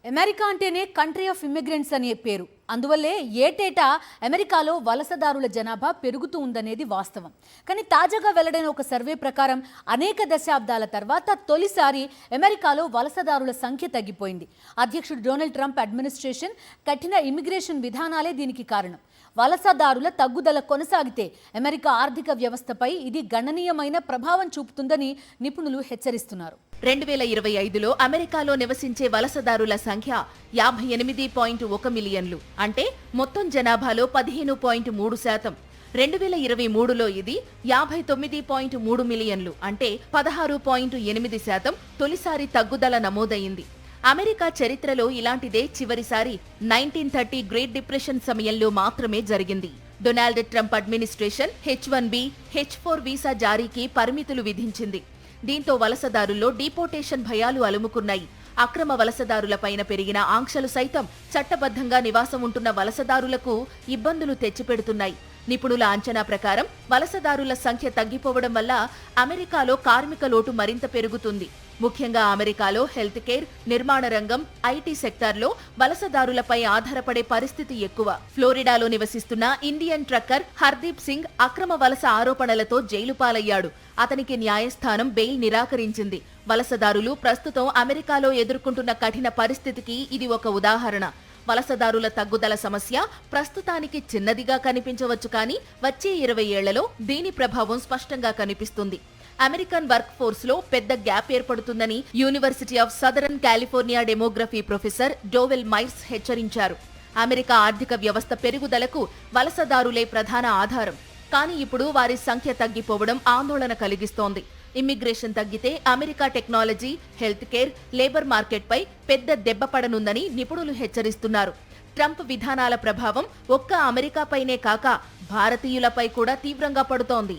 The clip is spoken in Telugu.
అమెరికా అంటేనే కంట్రీ ఆఫ్ ఇమ్మిగ్రెంట్స్ అనే పేరు. అందువల్లే ఏటేటా అమెరికాలో వలసదారుల జనాభా పెరుగుతూ ఉందనేది వాస్తవం. కానీ తాజాగా వెల్లడైన ఒక సర్వే ప్రకారం అనేక దశాబ్దాల తర్వాత తొలిసారి అమెరికాలో వలసదారుల సంఖ్య తగ్గిపోయింది. అధ్యక్షుడు డొనాల్డ్ ట్రంప్ అడ్మినిస్ట్రేషన్ కఠిన ఇమిగ్రేషన్ విధానాలే దీనికి కారణం. వలసదారుల తగ్గుదల కొనసాగితే అమెరికా ఆర్థిక వ్యవస్థపై ఇది గణనీయమైన ప్రభావం చూపుతుందని నిపుణులు హెచ్చరిస్తున్నారు. 2025లో అమెరికాలో నివసించే వలసదారుల సంఖ్య 58.1 మిలియన్లు, అంటే మొత్తం జనాభాలో 15.3%. 2023లో ఇది 59.3 మిలియన్లు, అంటే 16.8%. తొలిసారి తగ్గుదల నమోదైంది. అమెరికా చరిత్రలో ఇలాంటిదే చివరిసారి 1930 గ్రేట్ డిప్రెషన్ సమయంలో మాత్రమే జరిగింది. Donald Trump administration H-1B, H-4 visa జారీకి పరిమితులు విధించింది. దీంతో వలసదారుల్లో డీపోర్టేషన్ భయాలు అలుముకున్నాయి. అక్రమ వలసదారులపైన పెరిగిన ఆంక్షలు సైతం చట్టబద్ధంగా నివాసం ఉంటున్న వలసదారులకు ఇబ్బందులు తెచ్చిపెడుతున్నాయి. నిపుణుల అంచనా ప్రకారం వలసదారుల సంఖ్య తగ్గిపోవడం వల్ల అమెరికాలో కార్మిక లోటు మరింత పెరుగుతుంది. ముఖ్యంగా అమెరికాలో హెల్త్ కేర్, నిర్మాణ రంగం, ఐటీ సెక్టార్లో వలసదారులపై ఆధారపడే పరిస్థితి ఎక్కువ. ఫ్లోరిడాలో నివసిస్తున్న ఇండియన్ ట్రక్కర్ హర్దీప్ సింగ్ అక్రమ వలస ఆరోపణలతో జైలు పాలయ్యాడు. అతనికి న్యాయస్థానం బెయిల్ నిరాకరించింది. వలసదారులు ప్రస్తుతం అమెరికాలో ఎదుర్కొంటున్న కఠిన పరిస్థితికి ఇది ఒక ఉదాహరణ. వలసదారుల తగ్గుదల సమస్య ప్రస్తుతానికి చిన్నదిగా కనిపించవచ్చు, కానీ వచ్చే 20 ఏళ్లలో దీని ప్రభావం స్పష్టంగా కనిపిస్తుంది. అమెరికన్ వర్క్ ఫోర్స్ లో పెద్ద గ్యాప్ ఏర్పడుతుందని University of Southern California demography professor Dowell Myers హెచ్చరించారు. అమెరికా ఆర్థిక వ్యవస్థ పెరుగుదలకు వలసదారులే ప్రధాన ఆధారం. కానీ ఇప్పుడు వారి సంఖ్య తగ్గిపోవడం ఆందోళన కలిగిస్తోంది. ఇమ్మిగ్రేషన్ తగ్గితే America technology, health care, labour మార్కెట్పై పెద్ద దెబ్బ పడనుందని నిపుణులు హెచ్చరిస్తున్నారు. ట్రంప్ విధానాల ప్రభావం ఒక్క అమెరికాపైనే కాక భారతీయులపై కూడా తీవ్రంగా పడుతోంది.